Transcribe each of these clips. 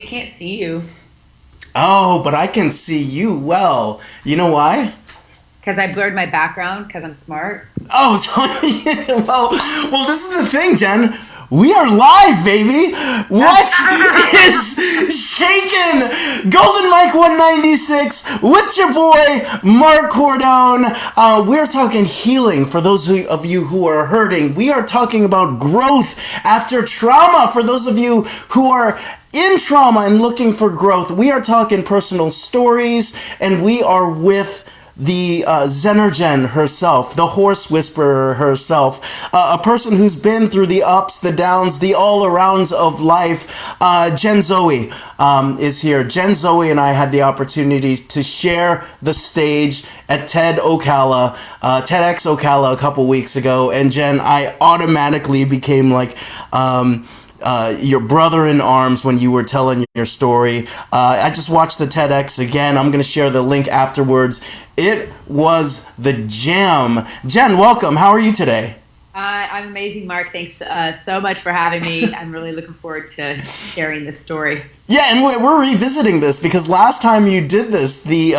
Can't see you Oh, but I can see you well. You know why? because I blurred my background because I'm smart. Oh, so, well, this is the thing, Jen. We are live, baby. What is shaking? Golden Mike 196 with your boy Marc Cordon. We're talking healing for those of you who are hurting. We are talking about growth after trauma for those of you who are in trauma and looking for growth. We are talking personal stories, and we are with the Zenerjen herself, the horse whisperer herself, a person who's been through the ups, the downs, the all-arounds of life. Jen Zoe is here. Jen Zoe and I had the opportunity to share the stage at TEDxOcala a couple weeks ago, and Jen, I automatically became like your brother in arms when you were telling your story. I just watched the TEDx again. I'm going to share the link afterwards. It was the jam. Jen, welcome. How are you today? I'm amazing, Mark. Thanks so much for having me. I'm really looking forward to sharing this story. Yeah, and we're revisiting this because last time you did this, the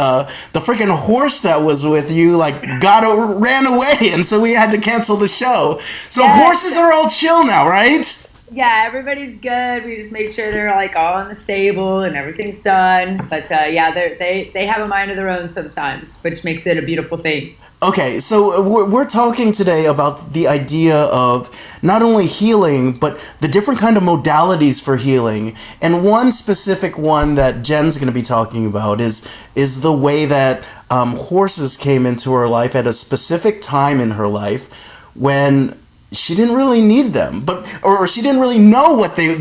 freaking horse that was with you ran away, and so we had to cancel the show. So Yes. horses are all chill now, right? Yeah, everybody's good. We just make sure they're like all in the stable and everything's done. But yeah, they have a mind of their own sometimes, which makes it a beautiful thing. Okay, so we're talking today about the idea of not only healing, but the different kind of modalities for healing. And one specific one that Jen's going to be talking about is the way that horses came into her life at a specific time in her life when she didn't really need them, or she didn't really know what they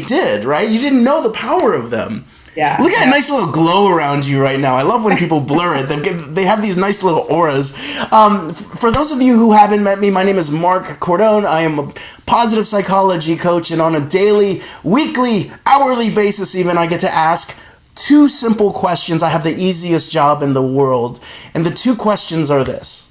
did, right? You didn't know the power of them. Yeah. Look at that nice little glow around you right now. I love when people blur it. They have these nice little auras. For those of you who haven't met me, my name is Marc Cordon. I am a positive psychology coach, and on a daily, weekly, hourly basis even, I get to ask two simple questions. I have the easiest job in the world. And the two questions are this.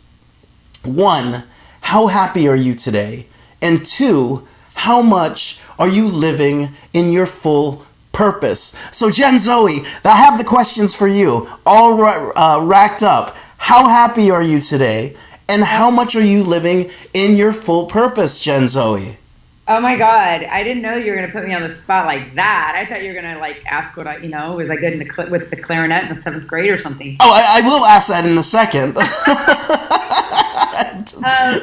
One, how happy are you today? And two, how much are you living in your full purpose? So Jen Zoe, I have the questions for you, all racked up. How happy are you today? And how much are you living in your full purpose, Jen Zoe? Oh my God, I didn't know you were gonna put me on the spot like that. I thought you were gonna like ask what was I good in with the clarinet in the seventh grade or something? Oh, I will ask that in a second.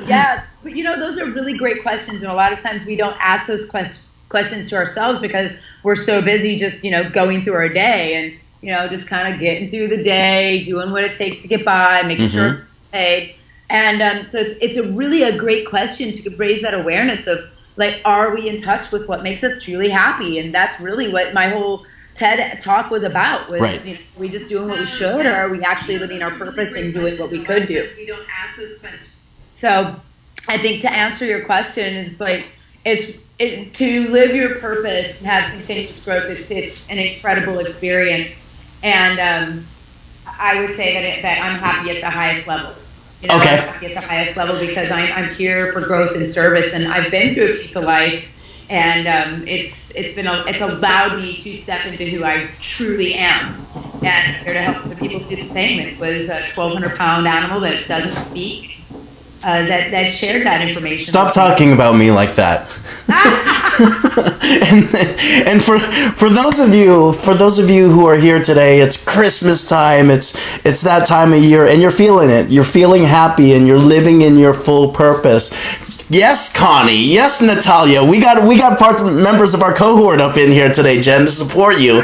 Yeah, but those are really great questions, and a lot of times we don't ask those questions to ourselves because we're so busy just going through our day and just kind of getting through the day, doing what it takes to get by, making sure it's paid, and so it's a great question to raise that awareness of like, are we in touch with what makes us truly happy? And that's really what my whole TED talk was about. Was right. We just doing what we should, or are we actually living our purpose and doing what we could do? We don't ask those questions. So I think to answer your question, it's like to live your purpose and have continuous growth. It's an incredible experience, and I would say that I'm happy at the highest level. Okay. I'm happy at the highest level because I'm here for growth and service, and I've been through a piece of life, and it's allowed me to step into who I truly am, and here to help the people do the same. It was a 1,200-pound animal that doesn't speak. That shared that information. Stop talking about me like that. and for those of you who are here today, it's Christmas time. It's that time of year, and you're feeling it. You're feeling happy, and you're living in your full purpose. Yes, Connie. Yes, Natalia. We got members of our cohort up in here today, Jen, to support you.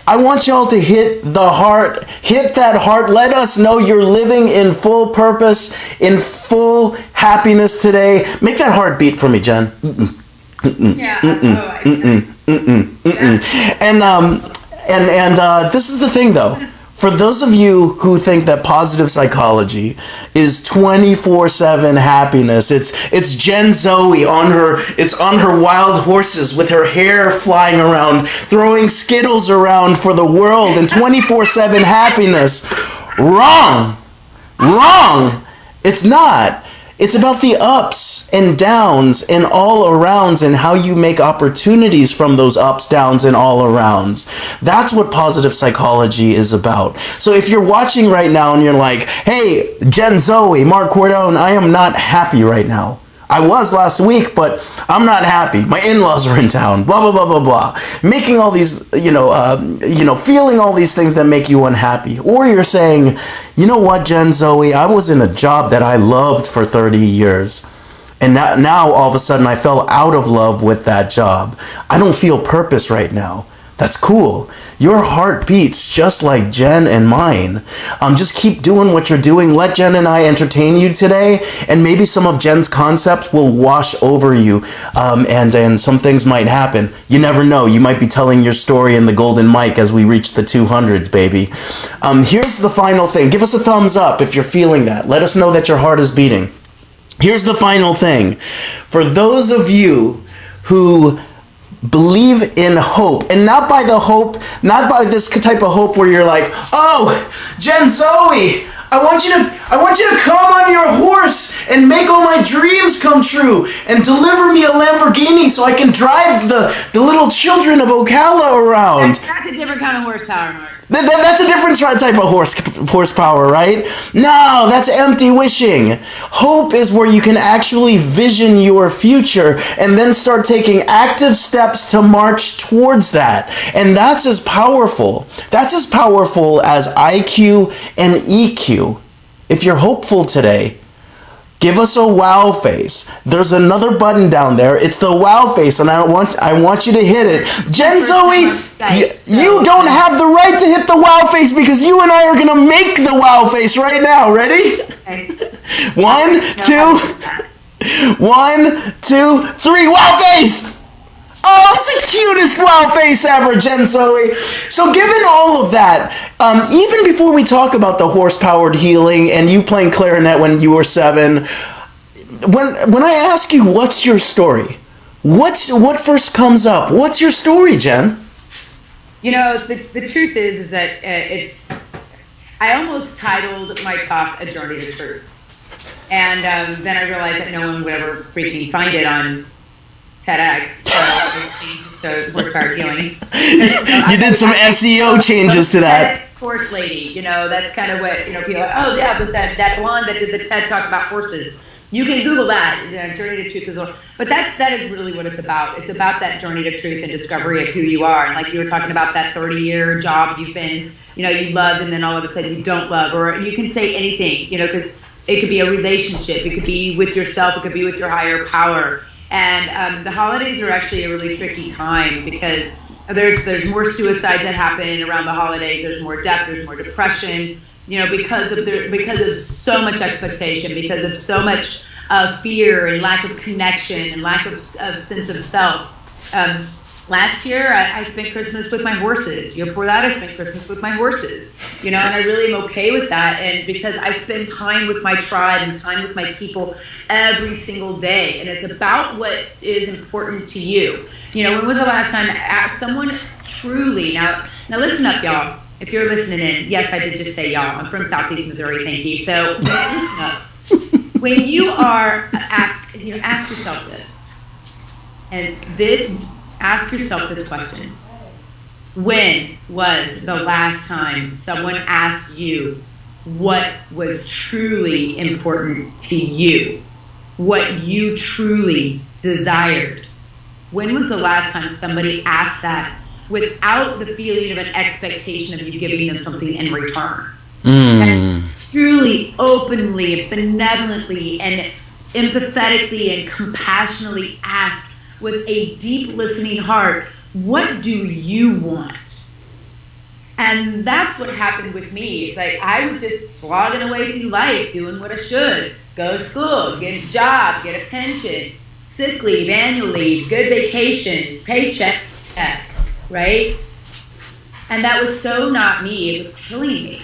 I want y'all to hit that heart. Let us know you're living in full purpose, in full happiness today. Make that heart beat for me, Jen. Yeah. And this is the thing, though. For those of you who think that positive psychology is 24/7 happiness, it's Jen Zoe on her wild horses with her hair flying around, throwing Skittles around for the world and 24/7 happiness. Wrong. It's not. It's about the ups and downs and all arounds and how you make opportunities from those ups, downs, and all arounds. That's what positive psychology is about. So if you're watching right now and you're like, hey, Jen, Zoe, Marc Cordon, I am not happy right now. I was last week, but I'm not happy. My in-laws are in town, blah, blah, blah, blah, blah. Making all these, feeling all these things that make you unhappy. Or you're saying, you know what, Jen, Zoe, I was in a job that I loved for 30 years. And now all of a sudden I fell out of love with that job. I don't feel purpose right now. That's cool. Your heart beats just like Jen and mine. Just keep doing what you're doing. Let Jen and I entertain you today, and maybe some of Jen's concepts will wash over you, and some things might happen. You never know. You might be telling your story in the golden mic as we reach the 200s, baby. Here's the final thing. Give us a thumbs up if you're feeling that. Let us know that your heart is beating. Here's the final thing. For those of you who believe in hope, and not by this type of hope where you're like, oh, Jen, Zoe, I want you to come on your horse and make all my dreams come true and deliver me a Lamborghini so I can drive the little children of Ocala around. That's a different kind of horsepower, Mark. That's a different type of horsepower, right? No, that's empty wishing. Hope is where you can actually vision your future and then start taking active steps to march towards that. And that's as powerful. That's as powerful as IQ and EQ. If you're hopeful today, give us a wow face. There's another button down there. It's the wow face, and I want you to hit it. Jen, Zoe, you don't have the right to hit the wow face because you and I are going to make the wow face right now. Ready? Okay. 1, 2, 3. Wow face! Oh, it's the cutest wow face ever, Jen, Zoe. So given all of that, even before we talk about the horse-powered healing and you playing clarinet when you were 7, when I ask you what's your story, what first comes up? What's your story, Jen? You know, the truth is that I almost titled my talk A Journey to Truth. And then I realized that no one would ever freaking find it on TEDx, so horsepower healing. You did some SEO changes to that. Horse lady, that's kind of what, people are like, oh yeah, but that blonde that did the TED talk about horses. You can Google that, Journey to Truth as well. But that is really what it's about. It's about that journey to truth and discovery of who you are. And like you were talking about that 30-year job you've been, you loved and then all of a sudden you don't love. Or you can say anything, because it could be a relationship. It could be with yourself. It could be with your higher power. And the holidays are actually a really tricky time because there's more suicides that happen around the holidays. There's more death. There's more depression. Because of so much expectation, because of so much fear and lack of connection and lack of sense of self. Last year, I spent Christmas with my horses. Year before that, I spent Christmas with my horses. And I really am okay with that. And because I spend time with my tribe and time with my people every single day, and it's about what is important to you. When was the last time someone truly now listen up, y'all. If you're listening in, yes, I did just say y'all. I'm from Southeast Missouri. Thank you. So listen up. When you are ask yourself this, ask yourself this question. When was the last time someone asked you what was truly important to you? What you truly desired? When was the last time somebody asked that without the feeling of an expectation of you giving them something in return? And truly, openly, and benevolently, and empathetically, and compassionately ask with a deep listening heart, what do you want? And that's what happened with me. It's like I was just slogging away through life, doing what I should. Go to school, get a job, get a pension, sick leave, annual leave, good vacation, paycheck, right? And that was so not me. It was killing me.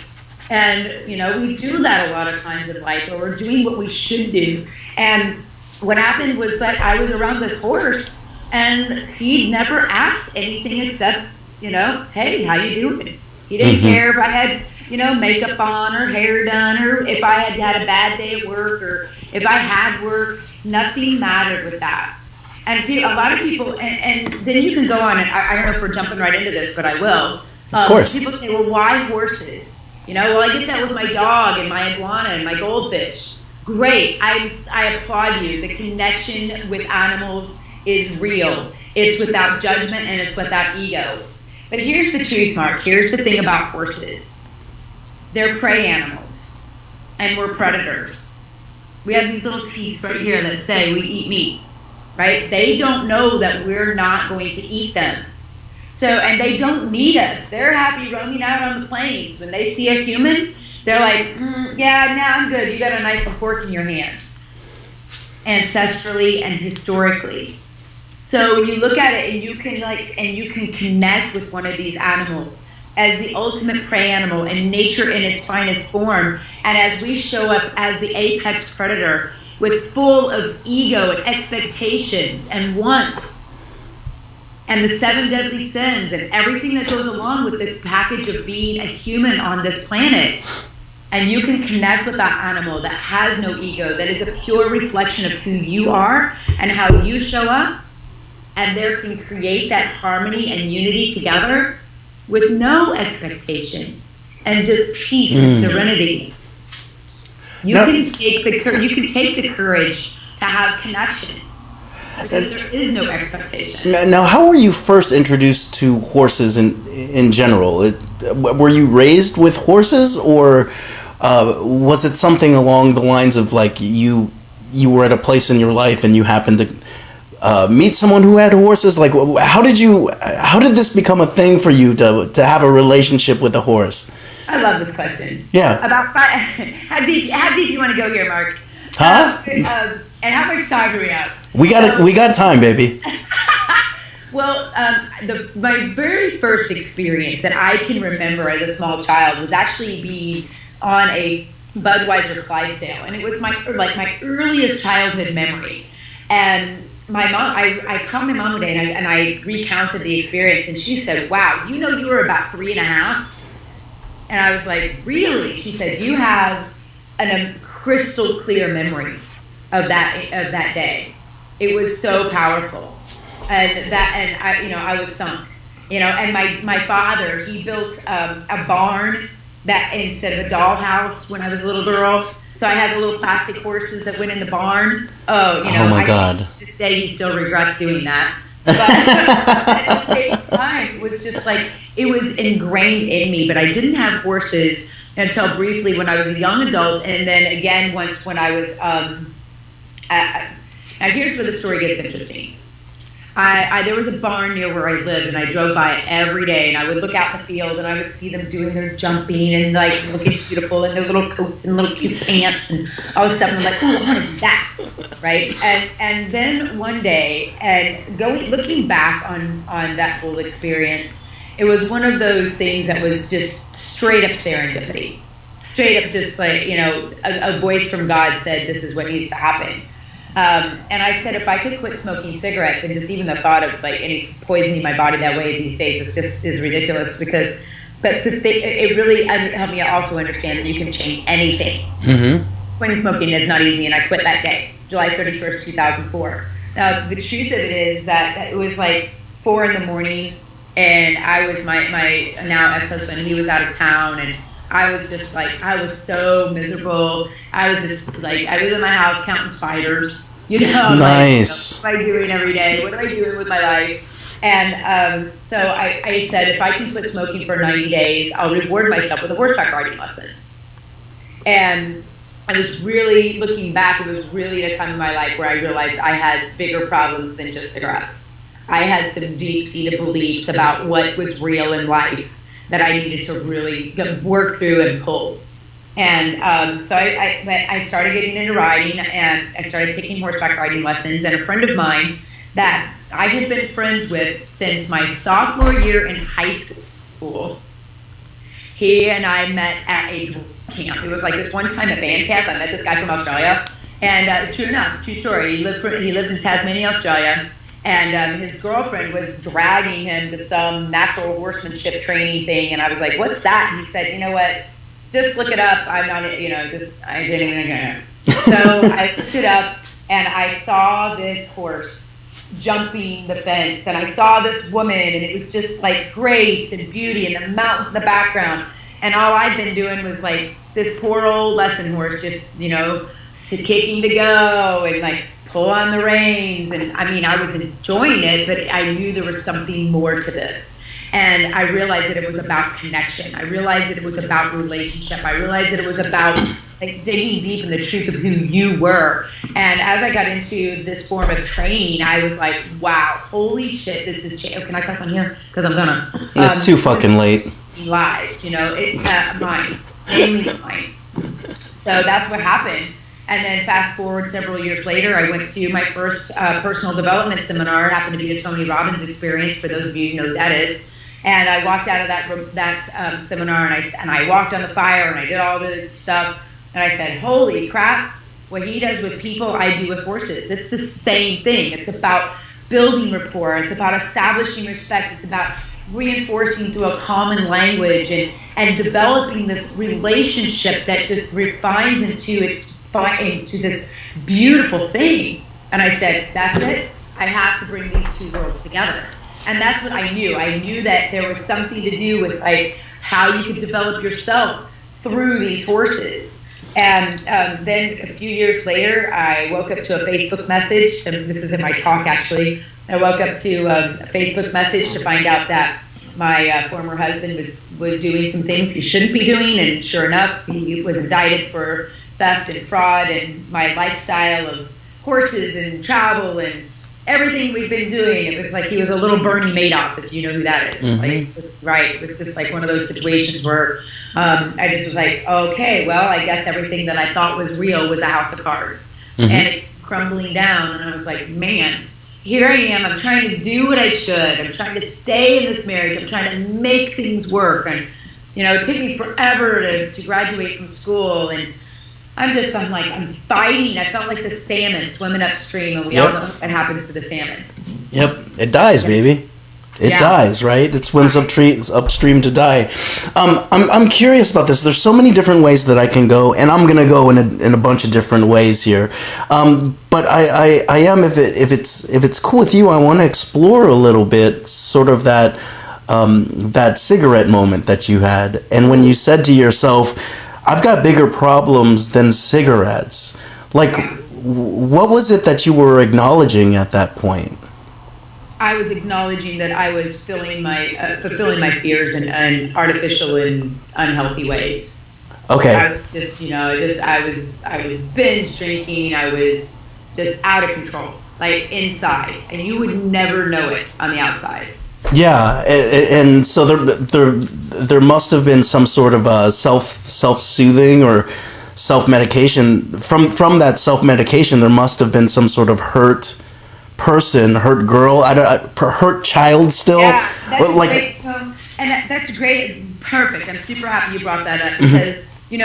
And, we do that a lot of times in life, or we're doing what we should do. And what happened was that I was around this horse, and he never asked anything except, hey, how you doing? He didn't care if I had, makeup on or hair done, or if I had had a bad day at work, or, If I had work, nothing mattered with that. And a lot of people, and then you can go on, and I don't know if we're jumping right into this, but I will. Of course. People say, well, why horses? Well, I get that with my dog and my iguana and my goldfish. Great. I applaud you. The connection with animals is real. It's without judgment and it's without ego. But here's the truth, Mark. Here's the thing about horses. They're prey animals, and we're predators. We have these little teeth right here that say we eat meat, right? They don't know that we're not going to eat them. So, and they don't need us. They're happy roaming out on the plains. When they see a human, they're like, yeah, nah, I'm good. You got a knife and fork in your hands. Ancestrally and historically. So when you look at it and you can connect with one of these animals as the ultimate prey animal and nature in its finest form, and as we show up as the apex predator with full of ego and expectations and wants, and the 7 deadly sins and everything that goes along with this package of being a human on this planet. And you can connect with that animal that has no ego, that is a pure reflection of who you are and how you show up. And there can create that harmony and unity together with no expectation and just peace and serenity. You can take the courage to have connection. Because there is no expectation. Now, how were you first introduced to horses in general? Were you raised with horses, or was it something along the lines of like you were at a place in your life and you happened to meet someone who had horses? Like, how did this become a thing for you to have a relationship with a horse? I love this question. Yeah. How deep you want to go here, Mark? Huh? And how much time do we have? We got time, baby. Well, my very first experience that I can remember as a small child was actually being on a Budweiser Clydesdale, and it was my earliest childhood memory. And my mom, I called my mom one day and I recounted the experience, and she said, "Wow, you were about 3.5." And I was like, "Really?" She said, "You have a crystal clear memory of that day. It was so powerful." And I was sunk. And my father, he built a barn that instead of a dollhouse when I was a little girl. So I had the little plastic horses that went in the barn. Oh my God. To this day, he still regrets doing that. But at the same time, it was just like, it was ingrained in me. But I didn't have horses until briefly when I was a young adult. And then again, once when I was, now here's where the story gets interesting. There was a barn near where I lived, and I drove by it every day, and I would look out in the field, and I would see them doing their jumping and like looking beautiful in their little coats and little cute pants and all this stuff. And I'm like, oh, I want to do that, right? And then one day, and looking back on that whole experience, it was one of those things that was just straight up serendipity, straight up just like a voice from God said, "This is what needs to happen." And I said, if I could quit smoking cigarettes, and just even the thought of like any poisoning my body that way these days is ridiculous, but it really helped me also understand that you can change anything. Mm-hmm. Quitting smoking is not easy, and I quit that day, July 31st, 2004. Now, the truth of it is that it was like 4 a.m, and I was my now ex-husband, he was out of town, and I was just like, I was so miserable. I was just like, I was in my house counting spiders, Nice. Like, what am I doing every day? What am I doing with my life? And so I said, if I can quit smoking for 90 days, I'll reward myself with a horseback riding lesson. And I was really, looking back, it was really a time in my life where I realized I had bigger problems than just cigarettes. I had some deep-seated beliefs about what was real in life that I needed to really work through and pull. And so I started getting into riding, and I started taking horseback riding lessons. And a friend of mine that I had been friends with since my sophomore year in high school, he and I met at a camp. It was like this one time at band camp, I met this guy from Australia. And true enough, true story, he lived in Tasmania, Australia. And his girlfriend was dragging him to some natural horsemanship training thing. And I was like, what's that? And he said, you know what? Just look it up. I'm not, I didn't even know. So I stood up and I saw this horse jumping the fence, and I saw this woman, and it was just like grace and beauty and the mountains in the background. And all I'd been doing was like this poor old lesson horse, just, kicking to go and like pull on the reins. And I mean, I was enjoying it, but I knew there was something more to this. And I realized that it was about connection. I realized that it was about relationship. I realized that it was about like digging deep in the truth of who you were. And as I got into this form of training, I was like, wow, holy shit, this is can I cuss on here? Because I'm gonna. It's too fucking late. Lies, mine, mainly mine. So that's what happened. And then fast forward several years later, I went to my first personal development seminar. It happened to be a Tony Robbins experience, for those of you who know who that is. And I walked out of that seminar, and I walked on the fire, and I did all the stuff. And I said, holy crap, what he does with people, I do with horses. It's the same thing. It's about building rapport. It's about establishing respect. It's about reinforcing through a common language and developing this relationship that just refines into this beautiful thing. And I said, that's it. I have to bring these two worlds together. And that's what I knew. I knew that there was something to do with like how you could develop yourself through these horses. And then a few years later, I woke up to a Facebook message, and this is in my talk actually. I woke up to a Facebook message to find out that my former husband was doing some things he shouldn't be doing, and sure enough, he was indicted for theft and fraud, and my lifestyle of horses and travel and everything we've been doing, it was like he was a little Bernie Madoff, if you know who that is. Mm-hmm. Like, it was just like one of those situations where I just was like, okay, well, I guess everything that I thought was real was a house of cards. Mm-hmm. And it crumbling down, and I was like, man, here I am, I'm trying to do what I should, I'm trying to stay in this marriage, I'm trying to make things work, and it took me forever to graduate from school, and I'm fighting. I felt like the salmon swimming upstream, and we all know what happens to the salmon. Yep, it dies, baby. It dies, right? It swims upstream to die. I'm curious about this. There's so many different ways that I can go, and I'm gonna go in a bunch of different ways here. But I am, if it's cool with you, I want to explore a little bit, sort of that cigarette moment that you had, and when you said to yourself, I've got bigger problems than cigarettes. Like, what was it that you were acknowledging at that point? I was acknowledging that I was fulfilling my fears in artificial and unhealthy ways. Okay. I was just, I was binge drinking. I was just out of control, like inside, and you would never know it on the outside. Yeah, and so there must have been some sort of self-soothing or self-medication. From that self-medication, there must have been some sort of hurt person, hurt girl, hurt child still. Yeah, that's great. And that's great. Perfect. I'm super happy you brought that up, because you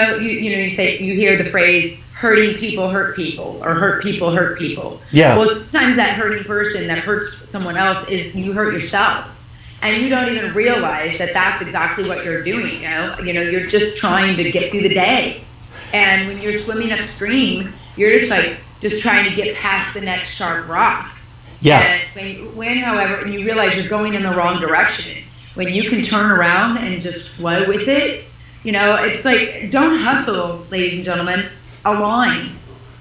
hear the phrase hurting people hurt people, or hurt people hurt people. Yeah. Well, sometimes that hurting person that hurts someone else is you hurt yourself, and you don't even realize that that's exactly what you're doing. You're just trying to get through the day, and when you're swimming upstream, you're just trying to get past the next sharp rock. Yeah. And when, however, you realize you're going in the wrong direction, when you can turn around and just flow with it, it's like, don't hustle, ladies and gentlemen. Align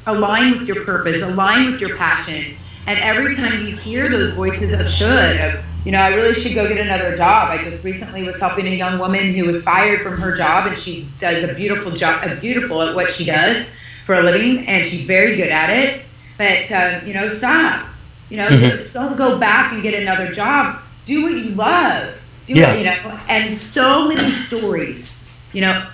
with your purpose, align with your passion. And every time you hear those voices of I really should go get another job. I just recently was helping a young woman who was fired from her job, and she does a beautiful job, beautiful at what she does for a living, and she's very good at it. But stop. Just don't go back and get another job. Do what you love. And so many stories.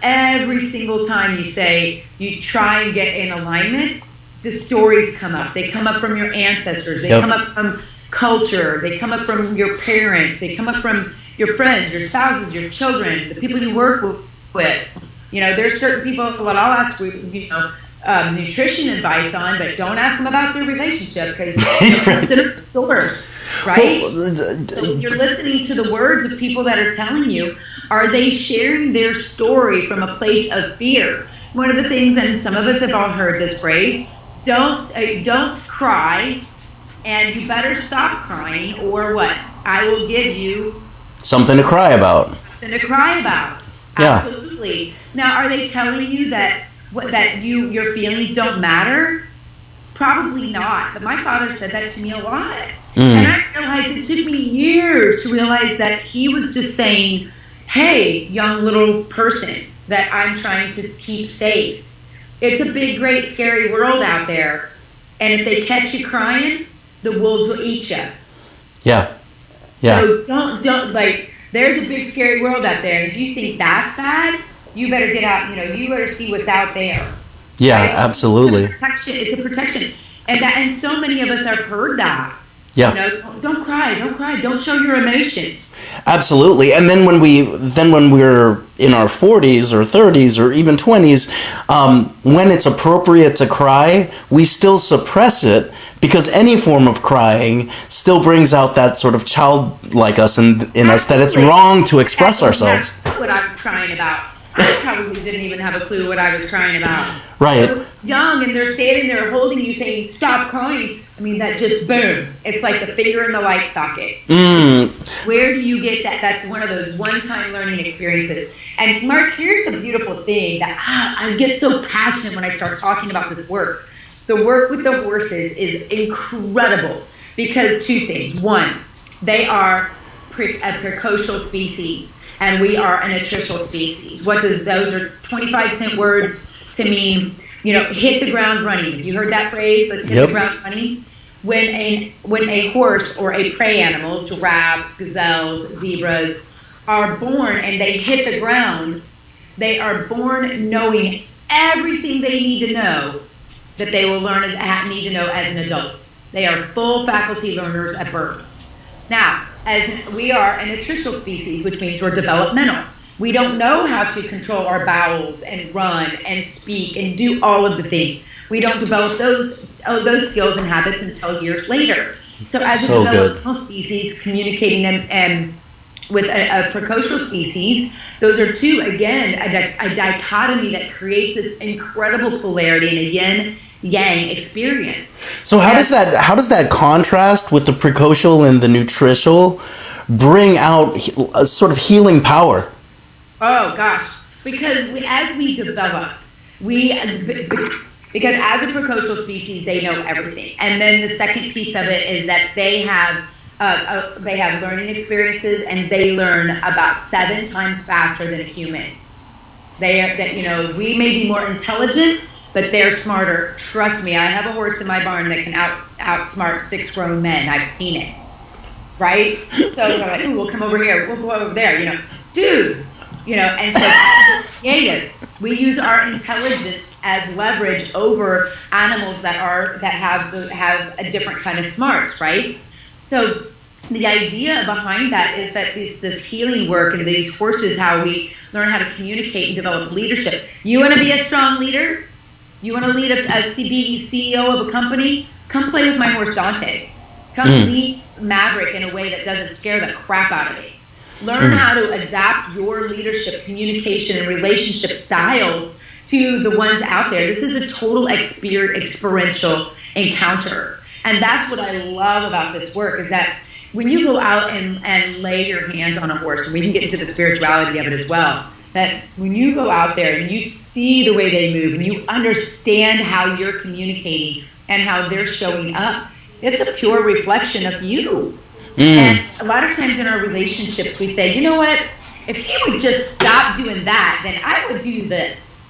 Every single time you try and get in alignment, the stories come up. They come up from your ancestors. They come up from culture. They come up from your parents. They come up from your friends, your spouses, your children, the people you work with. There's certain people what I'll ask nutrition advice on, but don't ask them about their relationship, because it's considered the source, right? So you're listening to the words of people that are telling you, are they sharing their story from a place of fear? one of the things, and some of us have all heard this phrase, don't cry, and you better stop crying, or what? I will give you something to cry about. Something to cry about. Yeah. Absolutely. Now, are they telling you that your feelings don't matter? Probably not. But my father said that to me a lot. And I realized it took me years to realize that he was just saying, hey, young little person that I'm trying to keep safe. It's a big, great, scary world out there. And if they catch you crying, the wolves will eat you. Yeah. Yeah. So don't there's a big, scary world out there. And if you think that's bad, you better get out, you better see what's out there. Yeah, right? Absolutely. It's a protection. And so many of us have heard that. Yeah. Don't cry, don't show your emotion. Absolutely. And then when we're in our 40s or 30s or even 20s, when it's appropriate to cry, we still suppress it, because any form of crying still brings out that sort of childlike us in us, that it's wrong to express ourselves. That's what I was crying about. I probably didn't even have a clue what I was crying about. Right. So young, and they're standing there holding you, saying, stop crying. I mean, that just boom. It's like the finger in the light socket. Where do you get that? That's one of those one-time learning experiences. And Marc, here's the beautiful thing that I get so passionate when I start talking about this work. The work with the horses is incredible because two things. One, they are a precocial species, and we are an attritional species. Those are 25-cent words to mean, hit the ground running. You heard that phrase? Let's hit the ground running. When a horse or a prey animal, giraffes, gazelles, zebras, are born and they hit the ground, they are born knowing everything they need to know that they will need to know as an adult. They are full faculty learners at birth. Now, as we are an attritional species, which means we're developmental. We don't know how to control our bowels and run and speak and do all of the things. We don't develop those skills and habits until years later. So as a developmental species, communicating them with a precocial species, those are two, again, a dichotomy that creates this incredible polarity and a yin-yang experience. So how does that contrast with the precocial and the nutritial bring out a sort of healing power? Oh gosh, because as we develop, because as a precocial species, they know everything. And then the second piece of it is that they have learning experiences, and they learn about 7 times faster than a human. We may be more intelligent, but they're smarter. Trust me, I have a horse in my barn that can outsmart 6 grown men. I've seen it. Right? So I'm like, ooh, we'll come over here. We'll go over there. Dude. And so creative. We use our intelligence as leverage over animals that have a different kind of smarts, right? So the idea behind that is that this healing work and these horses, how we learn how to communicate and develop leadership. You want to be a strong leader? You want to lead a CEO of a company? Come play with my horse Dante. Come lead Maverick in a way that doesn't scare the crap out of me. Learn how to adapt your leadership, communication, and relationship styles to the ones out there. This is a total experiential encounter. And that's what I love about this work, is that when you go out and lay your hands on a horse, and we can get into the spirituality of it as well, that when you go out there and you see the way they move and you understand how you're communicating and how they're showing up, it's a pure reflection of you. And a lot of times in our relationships, we say, you know what, if he would just stop doing that, then I would do this.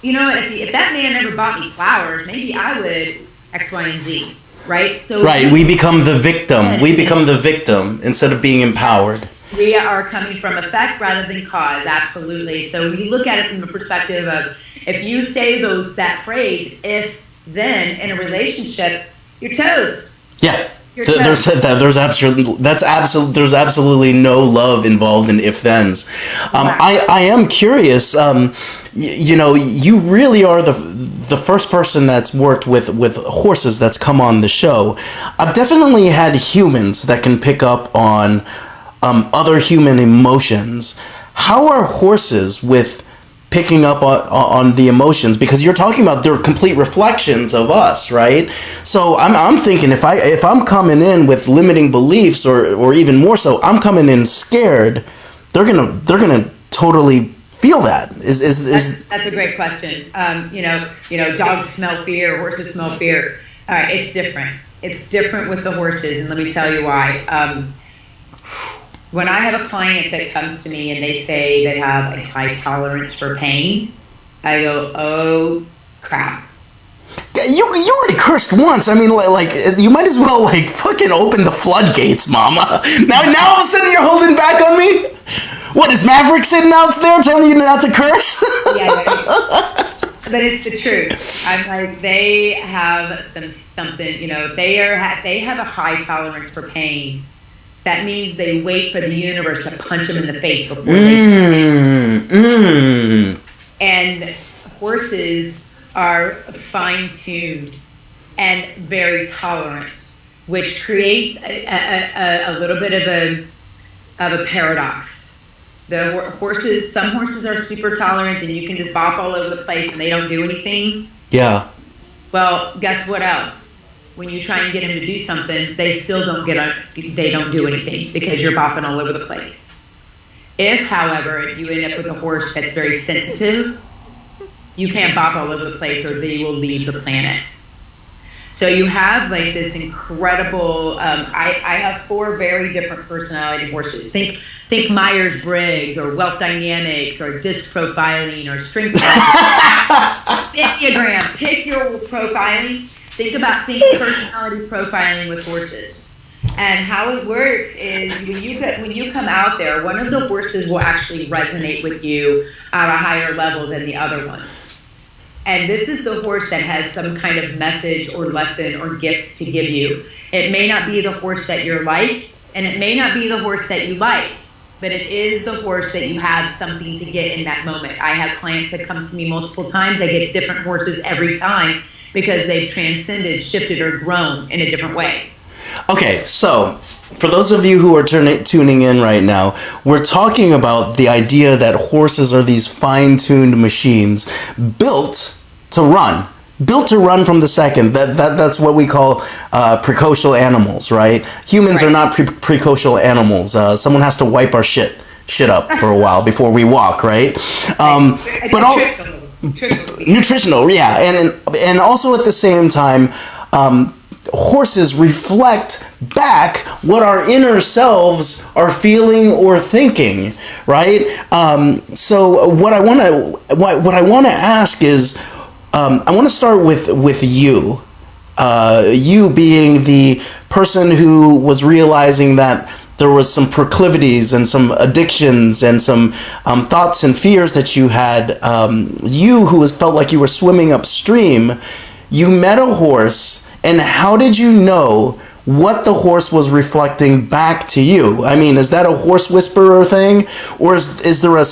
If that man never bought me flowers, maybe I would X, Y, and Z, right? So we become the victim. We become the victim instead of being empowered. We are coming from effect rather than cause, absolutely. So you look at it from the perspective of, if you say that phrase, if, then, in a relationship, you're toast. Yeah. There's absolutely no love involved in if-thens. I am curious. You really are the first person that's worked with horses that's come on the show. I've definitely had humans that can pick up on other human emotions. How are horses with picking up on the emotions, because you're talking about they're complete reflections of us, right? So I'm thinking if I'm coming in with limiting beliefs, or even more so, I'm coming in scared, they're gonna totally feel that. Is that's a great question. Dogs smell fear, horses smell fear. All right, it's different. It's different with the horses, and let me tell you why. When I have a client that comes to me and they say they have a high tolerance for pain, I go, oh crap. You already cursed once. I mean, like you might as well like fucking open the floodgates, mama. Now all of a sudden you're holding back on me. What is Maverick sitting out there telling you not to curse? Yeah, but it's the truth. I'm like, they have something. They have a high tolerance for pain. That means they wait for the universe to punch them in the face before they. And horses are fine-tuned and very tolerant, which creates a little bit of a paradox. Some horses are super tolerant, and you can just bop all over the place, and they don't do anything. Yeah. Well, guess what else? When you try and get them to do something, they still don't do anything because you're bopping all over the place. If, however, you end up with a horse that's very sensitive, you can't bop all over the place or they will leave the planet. So you have like this incredible, I have 4 very different personality horses. Think Myers-Briggs or Wealth Dynamics or disc profiling or strength Enneagram. Pick your profiling. Think personality profiling with horses. And how it works is when you come out there, one of the horses will actually resonate with you at a higher level than the other ones. And this is the horse that has some kind of message or lesson or gift to give you. It may not be the horse that you're like, and it may not be the horse that you like, but it is the horse that you have something to get in that moment. I have clients that come to me multiple times. They get different horses every time because they've transcended, shifted, or grown in a different way. Okay, so for those of you who are tuning in right now, we're talking about the idea that horses are these fine-tuned machines built to run from the second. That's what we call precocial animals, right? Humans are not precocial animals. Someone has to wipe our shit up for a while before we walk, right? But all nutritional, yeah, and also at the same time, horses reflect back what our inner selves are feeling or thinking, right? So what I want to ask is, I want to start with you. You being the person who was realizing that there was some proclivities and some addictions and some thoughts and fears that you had. You who felt like you were swimming upstream, you met a horse, and how did you know what the horse was reflecting back to you? I mean, is that a horse whisperer thing, or is there a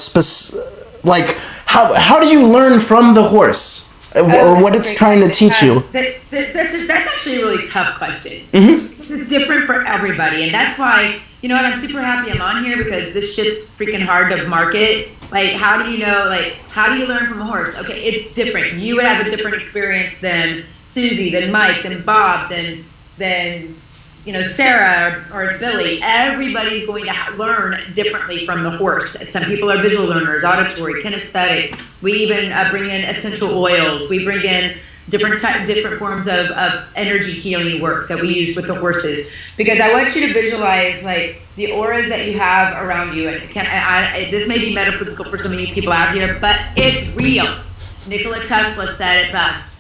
how do you learn from the horse, or what it's trying to teach you? That's actually a really tough question. Mm-hmm. It's different for everybody, and that's why, you know what, I'm super happy I'm on here, because this shit's freaking hard to market. Like, how do you know, how do you learn from a horse? Okay, it's different. You would have a different experience than Susie, than Mike, than Bob, than Sarah or Billy. Everybody's going to learn differently from the horse. Some people are visual learners, auditory, kinesthetic. We even bring in essential oils. We bring in different forms of energy healing work that we use with the horses, because I want you to visualize like the auras that you have around you. This may be metaphysical for some of you people out here, but it's real. Nikola Tesla said it best.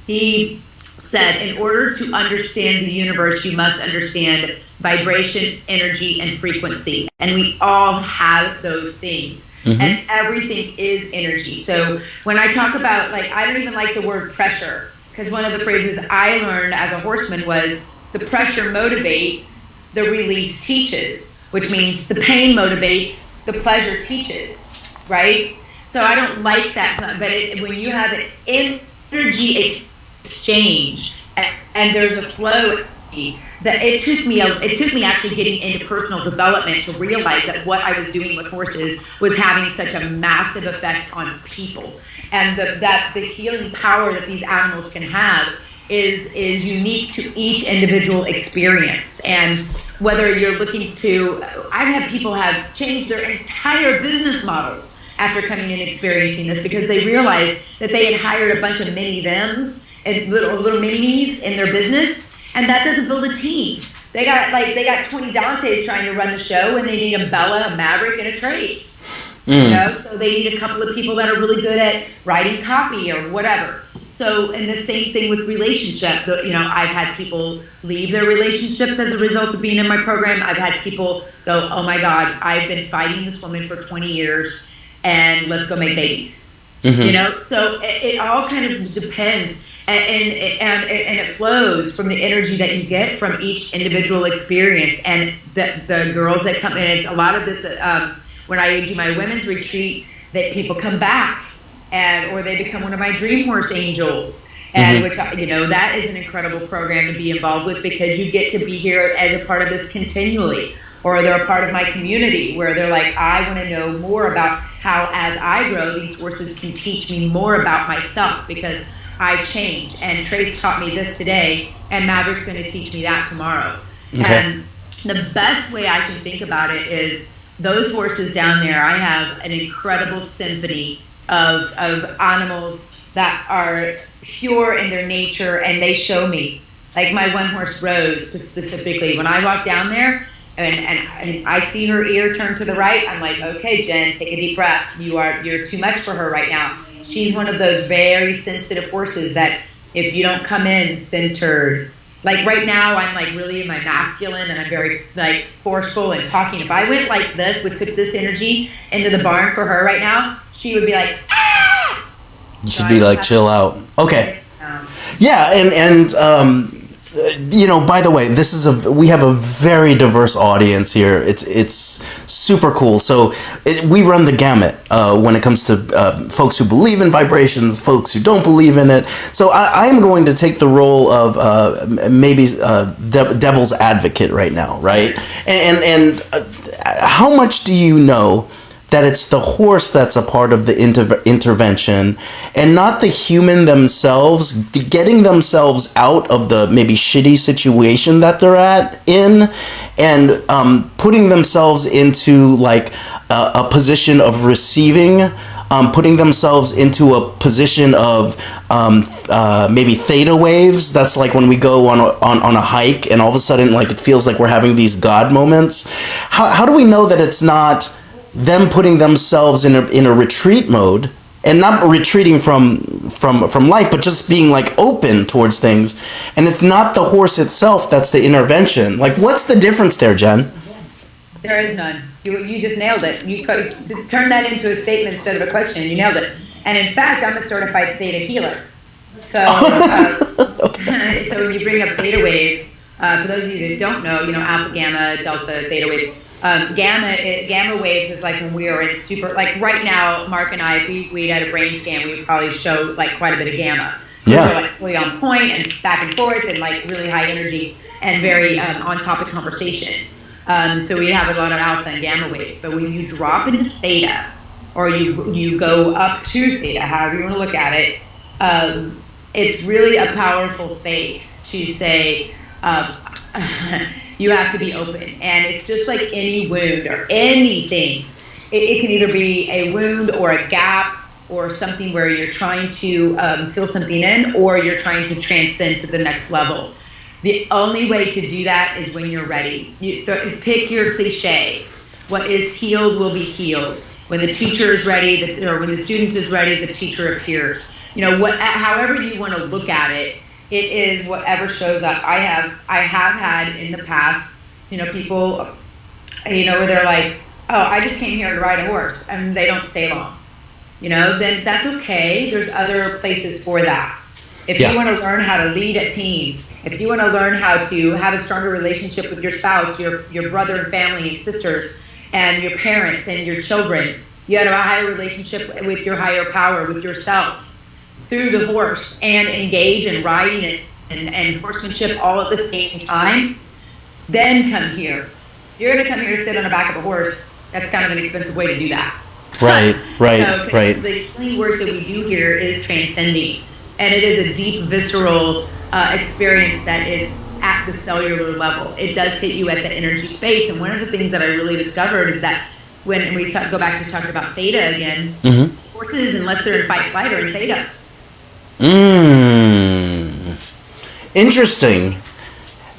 He said, in order to understand the universe, you must understand vibration, energy, and frequency. And we all have those things. Mm-hmm. And everything is energy. So when I talk about, I don't even like the word pressure, because one of the phrases I learned as a horseman was, the pressure motivates, the release teaches, which means the pain motivates, the pleasure teaches, right? So I don't like that, but when you have an energy exchange and there's a flow that it took me actually getting into personal development to realize that what I was doing with horses was having such a massive effect on people, and that the healing power that these animals can have is unique to each individual experience. And whether you're looking to, I've had people have changed their entire business models after coming in and experiencing this, because they realized that they had hired a bunch of mini thems and little minis in their business, and that doesn't build a team. They got 20 Dantes trying to run the show, and they need a Bella, a Maverick, and a Trace. You know, so they need a couple of people that are really good at writing copy or whatever. So, and the same thing with relationship. You know, I've had people leave their relationships as a result of being in my program. I've had people go, oh my God, I've been fighting this woman for 20 years, and let's go make babies. You know, so it all kind of depends, and it flows from the energy that you get from each individual experience. And the girls that come in, a lot of this, when I do my women's retreat, that people come back, or they become one of my dream horse angels, and which, you know, that is an incredible program to be involved with, because you get to be here as a part of this continually, or they're a part of my community where they're like, I want to know more about how, as I grow, these horses can teach me more about myself, because I change, and Trace taught me this today, and Maverick's going to teach me that tomorrow. And the best way I can think about it is those horses down there, I have an incredible symphony of animals that are pure in their nature, and they show me, like my one horse Rose specifically, when I walk down there and I see her ear turn to the right, I'm like, okay, Jen, take a deep breath. You're too much for her right now. She's one of those very sensitive horses that if you don't come in centered, like right now, I'm like really in my masculine, and I'm very like forceful and talking. If I went like this, took this energy into the barn for her right now, she would be like, ah! You should be like, chill out. Okay. Yeah, and you know, by the way, we have a very diverse audience here. It's super cool. So we run the gamut when it comes to folks who believe in vibrations, folks who don't believe in it. So I am going to take the role of maybe devil's advocate right now, right? And how much do you know that it's the horse that's a part of the intervention, and not the human themselves getting themselves out of the maybe shitty situation that they're in, and putting themselves into like a position of receiving, putting themselves into a position of maybe theta waves. That's like when we go on a hike, and all of a sudden, like, it feels like we're having these God moments. How do we know that it's not them putting themselves in a retreat mode, and not retreating from life, but just being like open towards things, and it's not the horse itself that's the intervention? Like, what's the difference there, Jen? There is none. You just nailed it. You turned that into a statement instead of a question. You nailed it. And in fact, I'm a certified theta healer. So, so when you bring up theta waves, for those of you that don't know, you know, alpha, gamma, delta, theta waves. Gamma waves is like when we are in super, like right now, Marc and I, if we had a brain scan, we would probably show like quite a bit of gamma. Yeah. We're like really on point and back and forth, and like really high energy and very on topic conversation. So we have a lot of alpha and gamma waves. So when you drop into theta, or you go up to theta, however you want to look at it, it's really a powerful space to say, you have to be open. And it's just like any wound or anything. It can either be a wound or a gap, or something where you're trying to fill something in, or you're trying to transcend to the next level. The only way to do that is when you're ready. Pick your cliche. What is healed will be healed. When the teacher is ready, or when the student is ready, the teacher appears. You know, however you want to look at it, it is whatever shows up. I have had in the past, you know, people, you know, where they're like, oh, I just came here to ride a horse, and they don't stay long. You know, then that's okay. There's other places for that. If you want to learn how to lead a team, if you want to learn how to have a stronger relationship with your spouse, your brother and family and sisters, and your parents and your children, you have a higher relationship with your higher power, with yourself, through the horse, and engage in riding it and horsemanship all at the same time, then come here. If you're going to come here to sit on the back of a horse, that's kind of an expensive way to do that. Right. So, the healing work that we do here is transcending, and it is a deep, visceral experience that is at the cellular level. It does hit you at the energy space, and one of the things that I really discovered is that when we go back to talking about theta again, horses, unless they're in fight flight, are in theta. Interesting.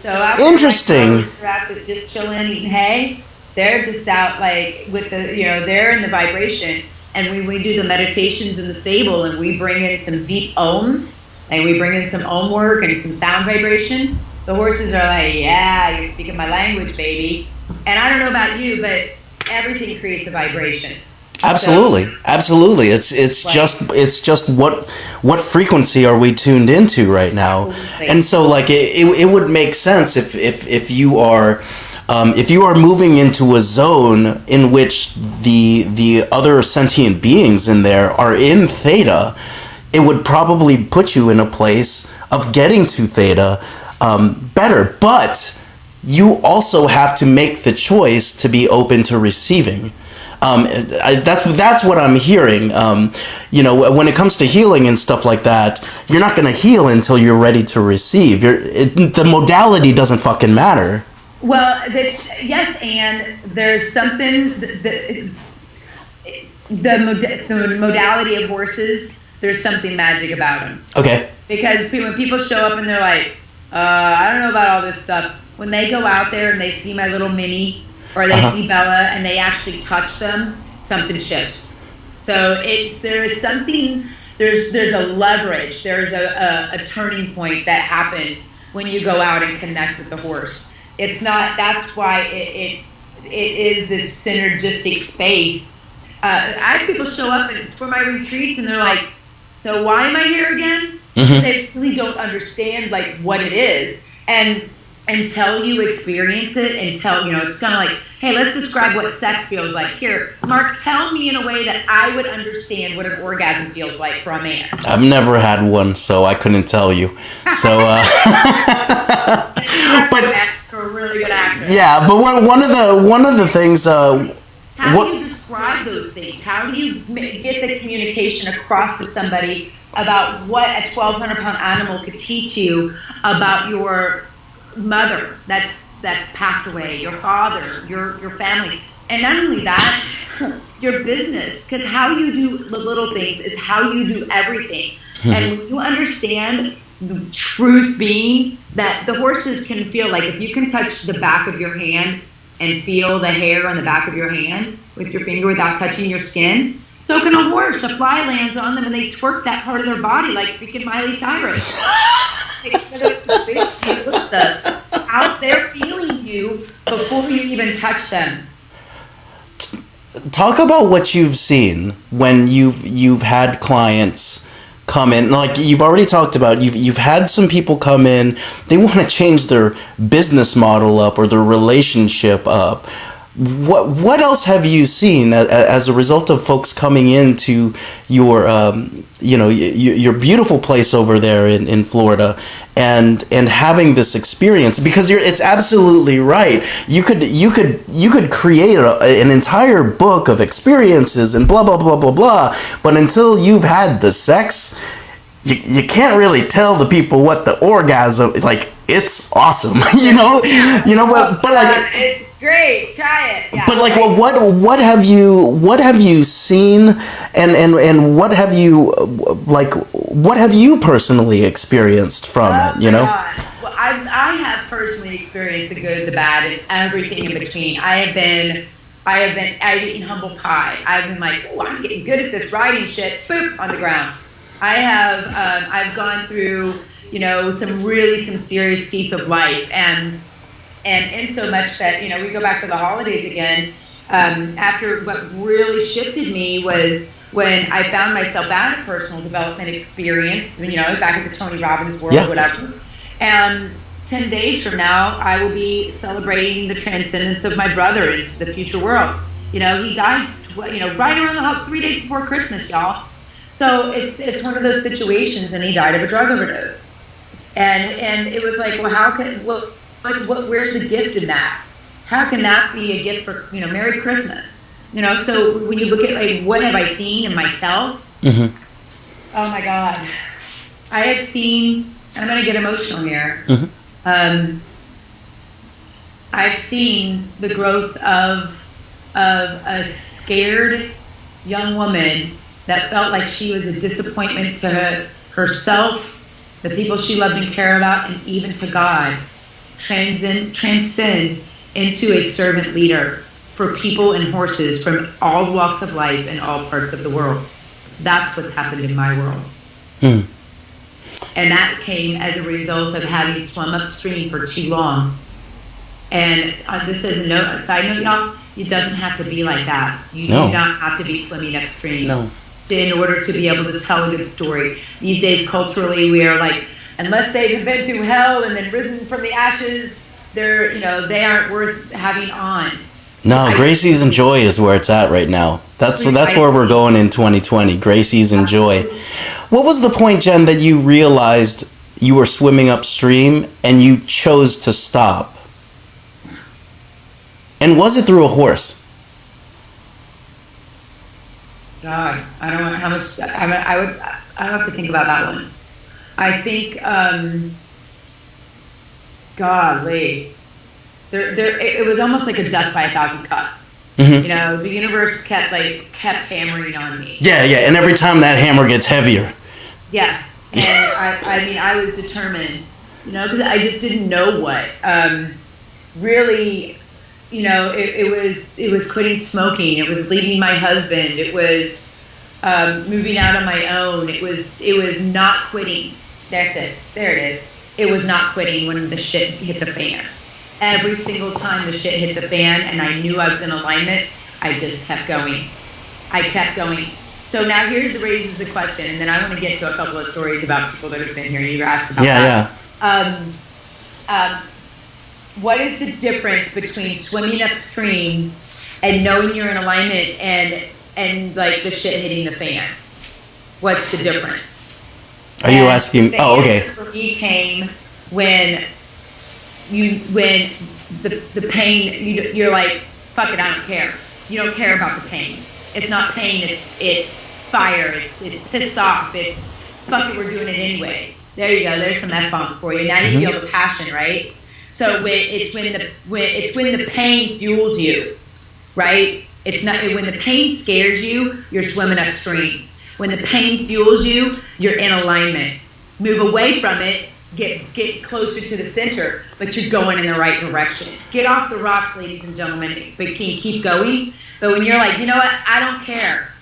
So interesting. They're out just chilling, eating hay. They're just out like with the, they're in the vibration. And we do the meditations in the stable, and we bring in some deep ohms, and we bring in some ohm work and some sound vibration. The horses are like, yeah, you're speaking my language, baby. And I don't know about you, but everything creates a vibration. Absolutely. It's just what frequency are we tuned into right now? Absolutely. And so like it would make sense if you are moving into a zone in which the other sentient beings in there are in theta, it would probably put you in a place of getting to theta better. But you also have to make the choice to be open to receiving. That's what I'm hearing. When it comes to healing and stuff like that, you're not going to heal until you're ready to receive. The modality doesn't fucking matter. Well, yes, and there's something the modality of horses. There's something magic about them. Okay. Because when people show up and they're like, I don't know about all this stuff. When they go out there and they see my little mini, or they see Bella and they actually touch them, something shifts. So there's a leverage, there's a turning point that happens when you go out and connect with the horse. That's why it is this synergistic space. I have people show up for my retreats and they're like, so why am I here again? They really don't understand like what it is. And until you experience it, it's kind of like, hey, let's describe what sex feels like. Here, Marc, tell me in a way that I would understand what an orgasm feels like for a man. I've never had one, so I couldn't tell you. So, but a really good actor. Yeah, but one of the things. How do you describe those things? How do you get the communication across to somebody about what a 1,200-pound animal could teach you about your mother that's passed away, your father, your family, and not only that, your business, because how you do the little things is how you do everything. And when you understand the truth being that the horses can feel like if you can touch the back of your hand and feel the hair on the back of your hand with your finger without touching your skin, so can a horse. A fly lands on them and they twerk that part of their body like freaking Miley Cyrus. Out there feeling you before you even touch them. Talk about what you've seen when you've had clients come in. Like you've already talked about, you've had some people come in, they want to change their business model up or their relationship up. What else have you seen as a result of folks coming into your your beautiful place over there in Florida and having this experience? Because it's absolutely right. You could create an entire book of experiences and blah blah blah blah blah, but until you've had the sex, you can't really tell the people what the orgasm like. It's awesome, but like. It's great, try it. Yeah, but like, what have you seen, and what have you personally experienced from it? God. Well, I have personally experienced the good, the bad, and everything in between. I've eaten humble pie. I've been like, oh, I'm getting good at this riding shit. Boop, on the ground. I've gone through, some serious piece of life, and in so much that, we go back to the holidays again. After what really shifted me was when I found myself at a personal development experience, back in the Tony Robbins world, whatever. And 10 days from now, I will be celebrating the transcendence of my brother into the future world. He died, right around 3 days before Christmas, y'all. So it's one of those situations, and he died of a drug overdose. And it was like, well, how can where's the gift in that? How can that be a gift for Merry Christmas? So when you look at like what have I seen in myself? Mm-hmm. Oh my God, I have seen, and I'm gonna get emotional here. Mm-hmm. I've seen the growth of a scared young woman that felt like she was a disappointment to herself, the people she loved and cared about, and even to God. Transcend into a servant leader for people and horses from all walks of life and all parts of the world. That's what's happened in my world. Hmm. And that came as a result of having swum upstream for too long. And just as a side note, y'all, it doesn't have to be like that. You do not have to be swimming upstream in order to be able to tell a good story. These days, culturally, we are like, unless they've been through hell and then risen from the ashes, they aren't worth having on. No, grace, ease, and joy is where it's at right now. That's where we're going in 2020. Grace, ease, and joy. What was the point, Jen, that you realized you were swimming upstream and you chose to stop? And was it through a horse? God, I don't know how much. I would have to think about that one. I think, golly, it was almost like a death by 1,000 cuts. Mm-hmm. The universe kept hammering on me. Yeah, and every time that hammer gets heavier. Yes, and I was determined, because I just didn't know what. Really, it was quitting smoking. It was leaving my husband. It was moving out on my own. It was not quitting. That's it. There it is. It was not quitting when the shit hit the fan. Every single time the shit hit the fan and I knew I was in alignment, I just kept going. I kept going. So now raises the question, and then I want to get to a couple of stories about people that have been here. You asked about that. Yeah. What is the difference between swimming upstream and knowing you're in alignment and like the shit hitting the fan? What's the difference? Are you asking? Oh, okay. For me came when the pain, you're like, fuck it, I don't care. You don't care about the pain. It's not pain, it's fire, it's pissed off, it's fuck it, we're doing it anyway. There you go, there's some F-bombs for you. Now you feel the passion, right? So it's when the pain fuels you, right? It's not when the pain scares you, you're swimming upstream. When the pain fuels you, you're in alignment. Move away from it, get closer to the center, but you're going in the right direction. Get off the rocks, ladies and gentlemen, but can you keep going? But when you're like, you know what, I don't care,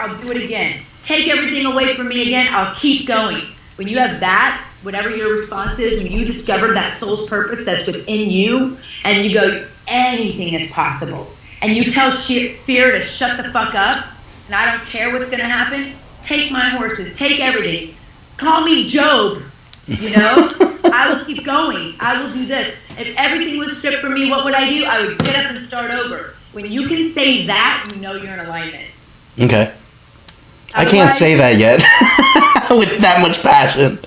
I'll do it again. Take everything away from me again, I'll keep going. When you have that, whatever your response is, when you discover that soul's purpose that's within you, and you go, anything is possible, and you tell fear to shut the fuck up, and I don't care what's going to happen, take my horses, take everything. Call me Job, I will keep going. I will do this. If everything was stripped from me, what would I do? I would get up and start over. When you can say that, you know you're in alignment. Okay. I can't say that yet with that much passion.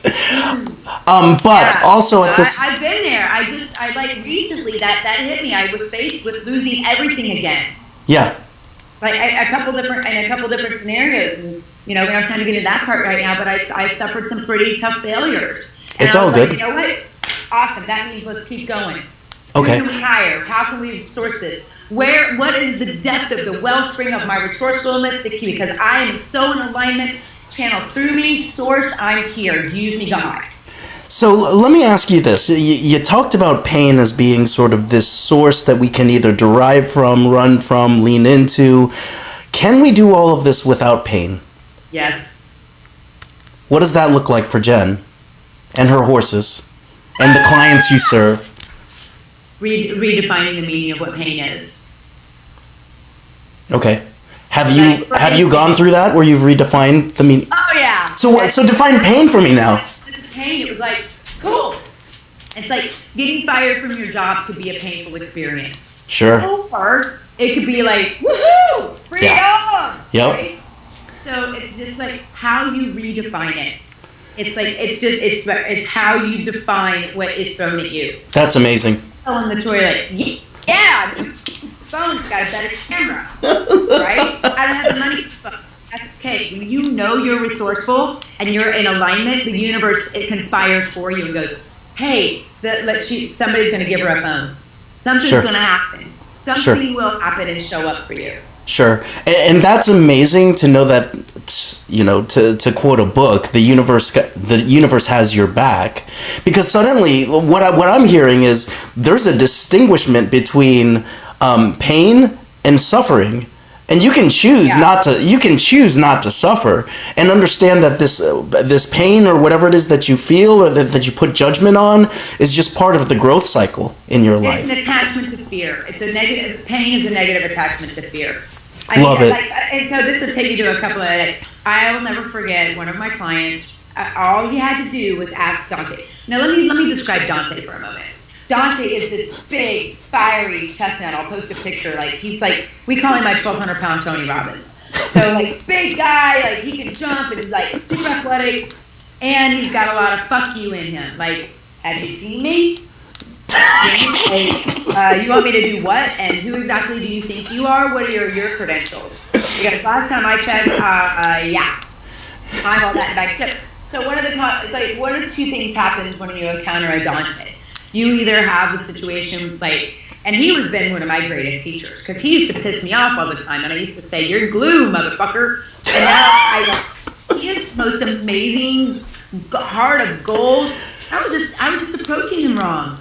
But also at this... I've been there. I like recently that hit me. I was faced with losing everything again. Yeah. Like a couple different scenarios, and we don't have time to get into that part right now. But I suffered some pretty tough failures. And it's all good. Like, you know what? Awesome. That means let's keep going. Okay. Who can we hire? How can we source this? What is the depth of the wellspring of my resourcefulness? The key, because I am so in alignment. Channel through me, source. I'm here. Use me, God. So let me ask you this. You talked about pain as being sort of this source that we can either derive from, run from, lean into. Can we do all of this without pain? Yes. What does that look like for Jen and her horses and the clients you serve? Redefining the meaning of what pain is. Okay. Have you gone through that where you've redefined the meaning? Oh yeah. So define pain for me now. Pain, it was like, cool. It's like getting fired from your job could be a painful experience. Sure. Or it could be like, woohoo, freedom. Yeah. Yep. Right? So it's just like how you redefine it. It's like it's how you define what is thrown at you. That's amazing. Oh, in the toilet. Yeah, the phone's got a better camera, right? I don't have the money for the phone. That's okay. When you know you're resourceful and you're in alignment, the universe, it conspires for you and goes, hey, somebody's going to give her a phone. Something's going to happen. Something will happen and show up for you. Sure. And that's amazing to know that, you know, to quote a book, the universe has your back. Because suddenly what I'm hearing is there's a distinguishment between pain and suffering. And you can choose not to suffer and understand that this pain or whatever it is that you feel or that you put judgment on is just part of the growth cycle in your life. It's an attachment to fear. Pain is a negative attachment to fear. Love it. And so this will take you to a couple of, I will never forget one of my clients, all he had to do was ask Dante. Now let me describe Dante for a moment. Dante is this big, fiery chestnut. I'll post a picture. He's we call him my 1,200-pound Tony Robbins. So big guy, he can jump and he's super athletic, and he's got a lot of fuck you in him. Have you seen me? You want me to do what? And who exactly do you think you are? What are your credentials? Because last time I checked, yeah, I'm all that and back tips. So one of two things happens when you encounter a Dante. You either have the situation and he was been one of my greatest teachers because he used to piss me off all the time, and I used to say, "You're glue, motherfucker." And now he is the most amazing heart of gold. I was just approaching him wrong.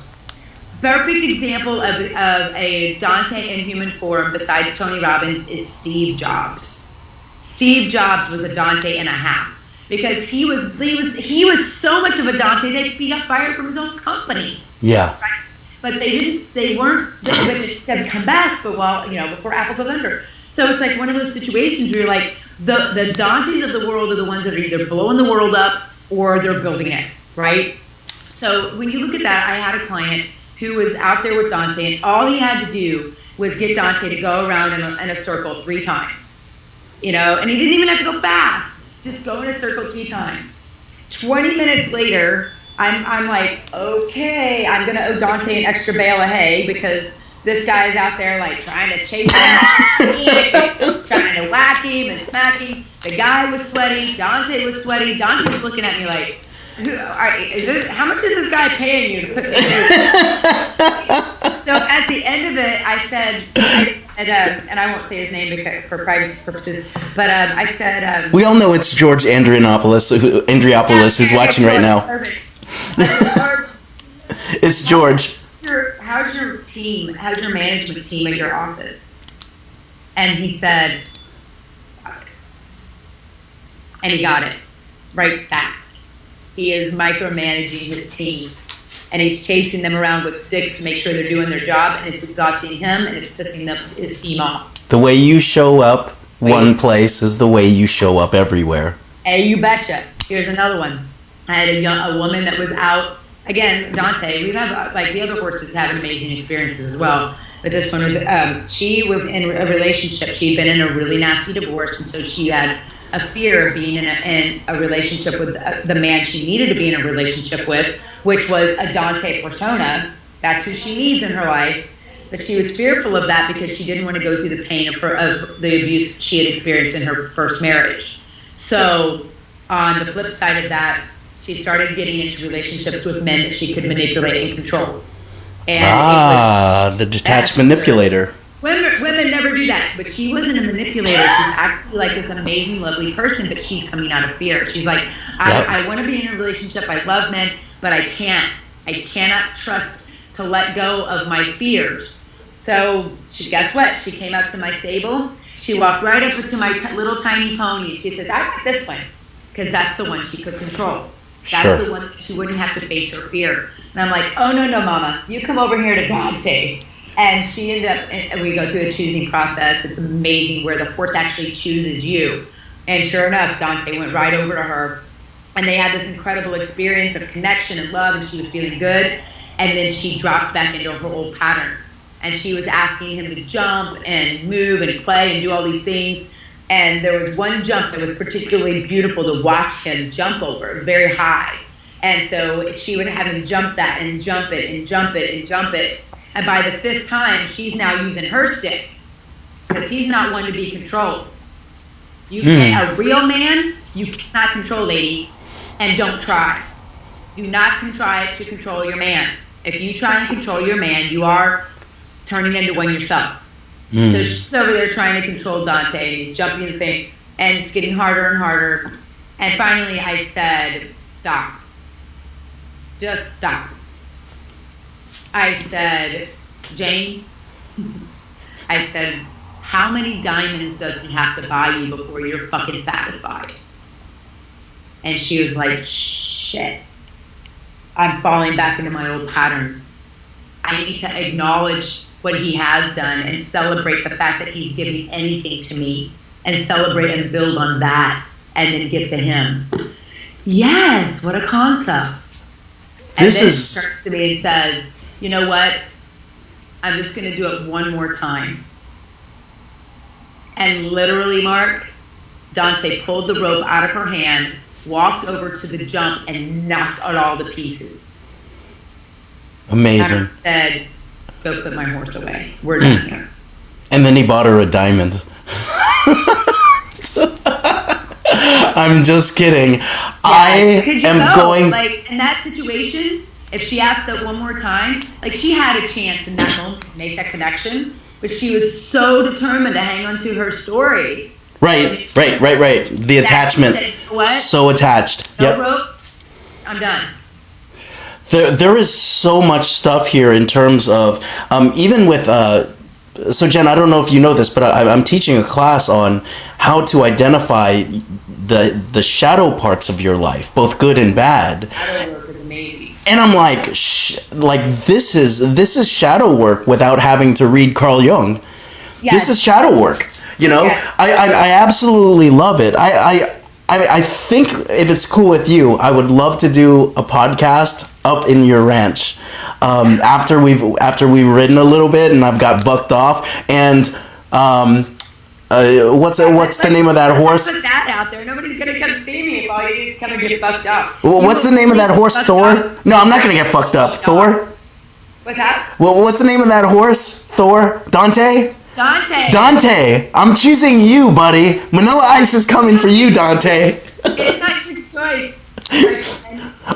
Perfect example of a Dante in human form besides Tony Robbins is Steve Jobs. Steve Jobs was a Dante and a half because he was so much of a Dante that he got fired from his own company. Yeah. Right? But they had come back, but before Apple goes under. So it's one of those situations where you're the Dantes of the world are the ones that are either blowing the world up or they're building it, right? So when you look at that, I had a client who was out there with Dante, and all he had to do was get Dante to go around in a circle 3 times, and he didn't even have to go fast, just go in a circle 3 times. 20 minutes later, I'm okay, I'm gonna owe Dante an extra bale of hay because this guy is out there trying to chase him, trying to whack him and smack him. The guy was sweaty, Dante was sweaty. Dante was looking at me how much is this guy paying you to put this in? So at the end of it, I said, and I won't say his name for privacy purposes, but I said... we all know it's George Andriopoulos who's watching right now. Perfect. It's George. How's your team? How's your management team at your office? And he said, and he got it right back. He is micromanaging his team, and he's chasing them around with sticks to make sure they're doing their job, and it's exhausting him, and it's pissing his team off. The way you show up one place is the way you show up everywhere. Hey, you betcha. Here's another one. I had a woman that was out, again, Dante, we have, the other horses have amazing experiences as well, but this one was, she was in a relationship. She'd been in a really nasty divorce, and so she had a fear of being in a relationship with the man she needed to be in a relationship with, which was a Dante persona. That's who she needs in her life. But she was fearful of that because she didn't want to go through the pain of the abuse she had experienced in her first marriage. So on the flip side of that, she started getting into relationships with men that she could manipulate and control. And the detached manipulator. Women never do that, but she wasn't a manipulator. She's actually this amazing, lovely person, but she's coming out of fear. She's I want to be in a relationship. I love men, but I can't. I cannot trust to let go of my fears. So guess what? She came up to my stable. She walked right up to my little tiny pony. She said, I want this one, because that's the one she could control. That's the one she wouldn't have to face her fear. And I'm like, oh, no, mama. You come over here to Dante. And she ended up, and we go through a choosing process. It's amazing where the horse actually chooses you. And sure enough, Dante went right over to her. And they had this incredible experience of connection and love, and she was feeling good. And then she dropped back into her old pattern. And she was asking him to jump and move and play and do all these things. And there was one jump that was particularly beautiful to watch him jump over, very high. And so she would have him jump that and jump it and jump it and jump it. And by the 5th time, she's now using her stick because he's not one to be controlled. You can't, a real man, you cannot control, ladies, and don't try. Do not try to control your man. If you try and control your man, you are turning into one yourself. So she's over there trying to control Dante, and he's jumping the thing, and it's getting harder and harder. And finally, I said, stop. Just stop. I said, Jane, I said, how many diamonds does he have to buy you before you're fucking satisfied? And she was like, shit. I'm falling back into my old patterns. I need to acknowledge what he has done and celebrate the fact that he's giving anything to me and celebrate and build on that and then give to him. Yes, what a concept. And then he turns to me and says, you know what? I'm just going to do it one more time. And literally, Mark, Dante pulled the rope out of her hand, walked over to the jump, and knocked out all the pieces. Amazing. And said, go put my horse away. We're done here. And then he bought her a diamond. I'm just kidding. Yeah, I am going... Like, in that situation, if she asked it one more time, like, she had a chance in that moment to make that connection, but she was so determined to hang on to her story. Right. The attachment. Said, what? So attached. No rope. I'm done. There is so much stuff here in terms of, even with, so Jen, I don't know if you know this, but I'm teaching a class on how to identify the shadow parts of your life, both good and bad. Shadow work is amazing. And I'm like, this is shadow work without having to read Carl Jung. Yes. This is shadow work. You know, yes. I absolutely love it. I think if it's cool with you, I would love to do a podcast up in your ranch after we've ridden a little bit and I've got bucked off. And what's the name of that horse? Put that out there. Nobody's gonna come see me if all you do is come and get fucked up. Well, what's the name of that horse? Thor? No, I'm not gonna get fucked up. Thor? What's that? Well, what's the name of that horse? Thor? Dante? Dante, I'm choosing you, buddy. Manila Ice is coming for you, Dante. It's not your choice.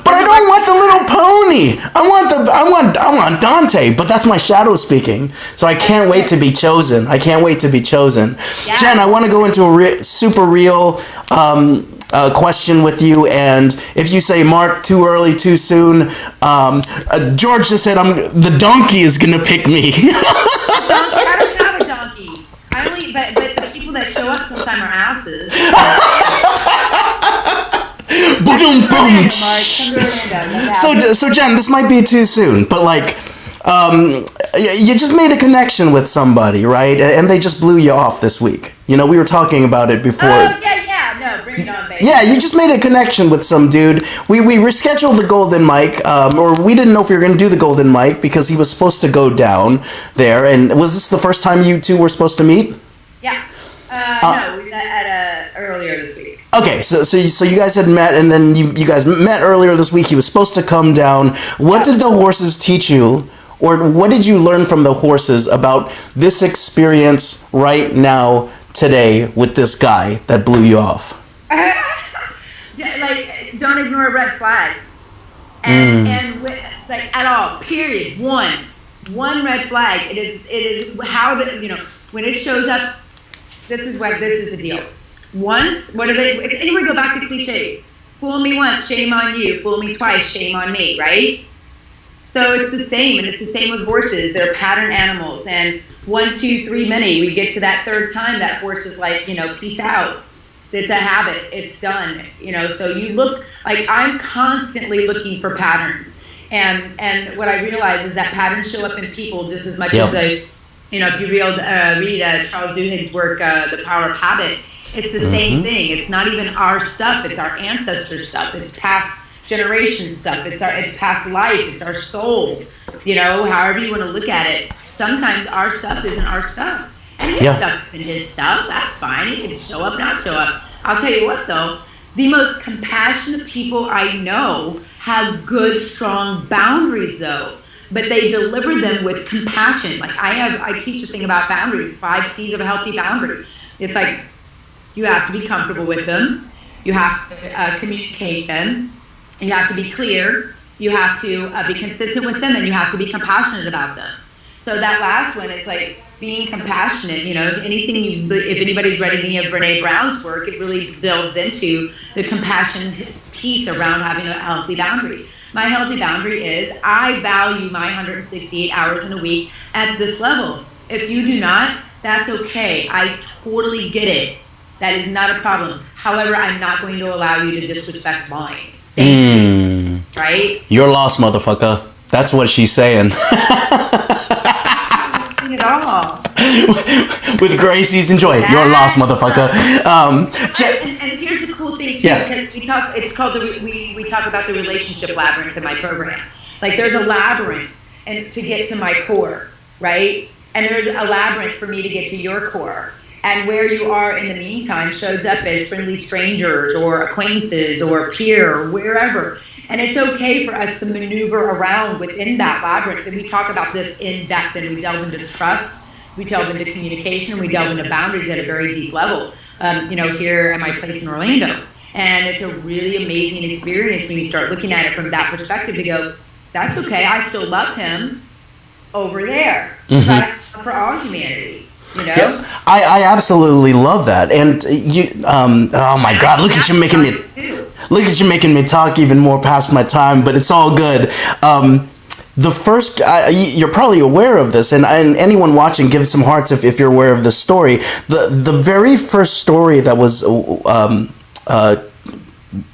But I don't want the little pony. I want Dante. But that's my shadow speaking. So I can't wait to be chosen. Yeah. Jen, I want to go into a super real question with you. And if you say, Mark, too early, too soon, George just said, the donkey is gonna pick me. But the people that show up sometimes are asses. So Jen, this might be too soon, but like, you just made a connection with somebody, right? And they just blew you off this week. You know, we were talking about it before. Oh, yeah, no, bring it on, baby. Yeah, you just made a connection with some dude. We rescheduled the Golden Mic, or we didn't know if we were going to do the Golden Mic because he was supposed to go down there. And was this the first time you two were supposed to meet? Yeah. No, we met earlier this week. Okay, so you guys had met, and then you guys met earlier this week. He was supposed to come down. What did the horses teach you, or what did you learn from the horses about this experience right now, today, with this guy that blew you off? Like, don't ignore red flags. And like, at all, period. One red flag. It is how when it shows up. This is the deal. Once, what are they? Anyway, go back to cliches. Fool me once, shame on you. Fool me twice, shame on me. Right? So it's the same, and it's the same with horses. They're pattern animals, and 1, 2, 3, many. We get to that third time, that horse is like, peace out. It's a habit. It's done. So you look like I'm constantly looking for patterns, and what I realize is that patterns show up in people just as much as if you read Charles Duhigg's work, The Power of Habit, it's the same thing. It's not even our stuff. It's our ancestor stuff. It's past generation stuff. It's past life. It's our soul. However you want to look at it. Sometimes our stuff isn't our stuff. And his stuff and his stuff, that's fine. He can show up, not show up. I'll tell you what, though. The most compassionate people I know have good, strong boundaries, though. But they deliver them with compassion. Like I teach a thing about boundaries, 5 C's of a healthy boundary. It's like you have to be comfortable with them. You have to communicate them. You have to be clear. You have to be consistent with them, and you have to be compassionate about them. So that last one is like being compassionate. You know, if anybody's read any of Brene Brown's work, it really delves into the compassion piece around having a healthy boundary. My healthy boundary is I value my 168 hours in a week at this level. If you do not, that's okay. I totally get it. That is not a problem. However, I'm not going to allow you to disrespect mine. Right? You're lost, motherfucker. That's what she's saying. At all. With Gracie's and Joy. You're lost, motherfucker. And here's the cool thing too. Yeah. We talk about the relationship labyrinth in my program. Like there's a labyrinth and to get to my core, right? And there's a labyrinth for me to get to your core. And where you are in the meantime shows up as friendly strangers or acquaintances or peer or wherever. And it's okay for us to maneuver around within that labyrinth. And we talk about this in depth, and we delve into trust, we delve into communication, and we delve into boundaries at a very deep level, here at my place in Orlando. And it's a really amazing experience when you start looking at it from that perspective to go, that's okay, I still love him over there. But for all humanity, you know? Yeah, I absolutely love that. And you, oh my God, look at you making me... Look at you making me talk even more past my time, but it's all good. The first, you're probably aware of this, and anyone watching, give some hearts if you're aware of this story. The very first story that was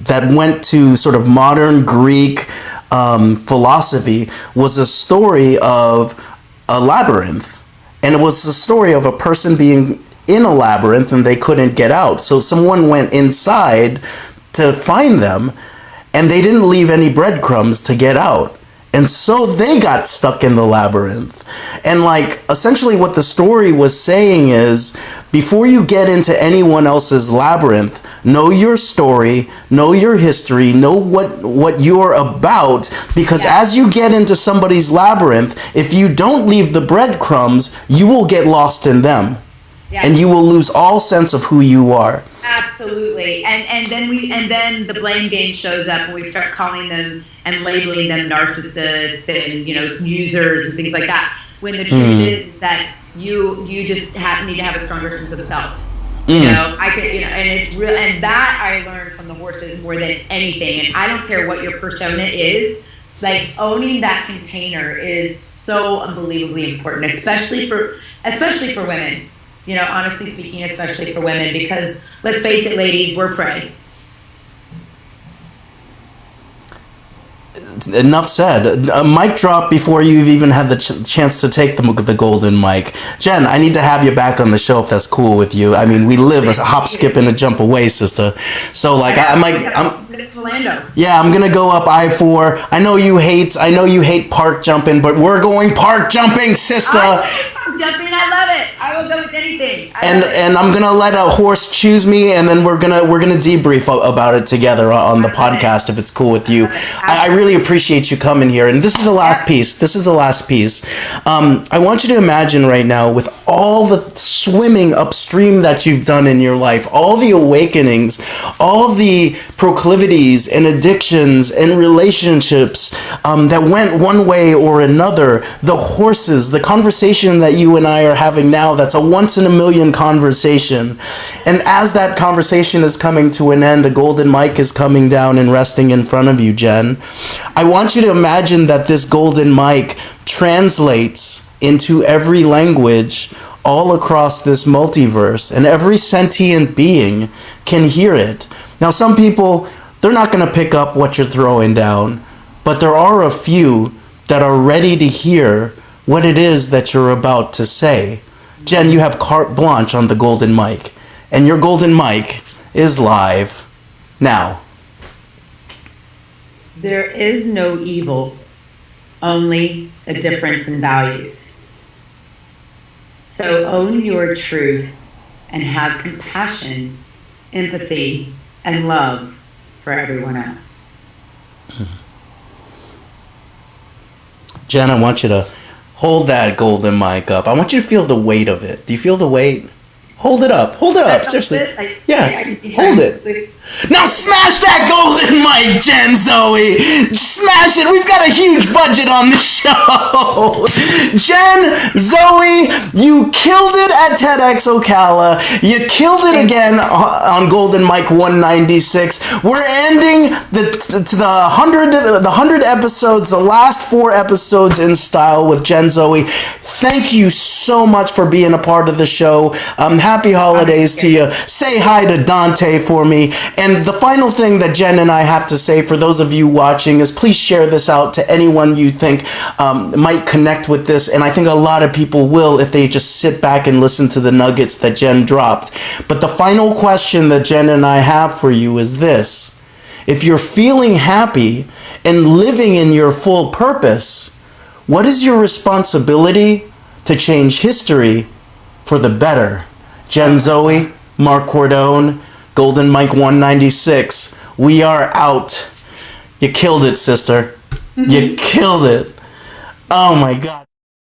that went to sort of modern Greek philosophy was a story of a labyrinth, and it was the story of a person being in a labyrinth and they couldn't get out. So someone went inside to find them, and they didn't leave any breadcrumbs to get out. And so they got stuck in the labyrinth. And like, essentially what the story was saying is, before you get into anyone else's labyrinth, know your story, know your history, know what you're about, because as you get into somebody's labyrinth, if you don't leave the breadcrumbs, you will get lost in them. And you will lose all sense of who you are. Absolutely. And then the blame game shows up, and we start calling them and labeling them narcissists and users and things like that. When the truth is that you just need to have a stronger sense of self. And it's real, and that I learned from the horses more than anything. And I don't care what your persona is, like owning that container is so unbelievably important, especially for women. Honestly speaking, especially for women, because let's face it, ladies, we're prey. Enough said. A mic drop before you've even had the chance to take the golden mic. Jen, I need to have you back on the show if that's cool with you. I mean, we live a hop, skip, and a jump away, sister. So, like, I'm gonna go up I-4. I know you hate park jumping, but we're going park jumping, sister. Jumping, I love it. I will go with anything. And I'm gonna let a horse choose me, and then we're gonna debrief about it together on the podcast if it's cool with you. I really appreciate you coming here, and this is the last piece. I want you to imagine right now, with all the swimming upstream that you've done in your life, all the awakenings, all the proclivities and addictions and relationships that went one way or another, the horses, the conversation that you and I are having now, that's a once in a million conversation. And as that conversation is coming to an end, a golden mic is coming down and resting in front of you, Jen. I want you to imagine that this golden mic translates into every language all across this multiverse, and every sentient being can hear it. Now, some people, they're not going to pick up what you're throwing down, but there are a few that are ready to hear what it is that you're about to say. Jen, you have carte blanche on the golden mic, and your golden mic is live now. There is no evil, only a difference in values. So own your truth and have compassion, empathy, and love for everyone else. Jen, I want you to hold that golden mic up. I want you to feel the weight of it. Do you feel the weight? Hold it up. Hold it up. Seriously. Yeah. Hold it. Now smash that golden mic, Jen Zoe. Smash it. We've got a huge budget on the show. Jen Zoe, you killed it at TEDxOcala. You killed it again on Golden Mic 196. We're ending the 100 episodes, the last 4 episodes in style with Jen Zoe. Thank you so much for being a part of the show. Happy holidays to you. Say hi to Dante for me. And the final thing that Jen and I have to say for those of you watching is please share this out to anyone you think might connect with this. And I think a lot of people will if they just sit back and listen to the nuggets that Jen dropped. But the final question that Jen and I have for you is this. If you're feeling happy and living in your full purpose, what is your responsibility to change history for the better? Jen Zoe, Marc Cordon, Golden Mic 196. We are out. You killed it, sister. You killed it. Oh my God.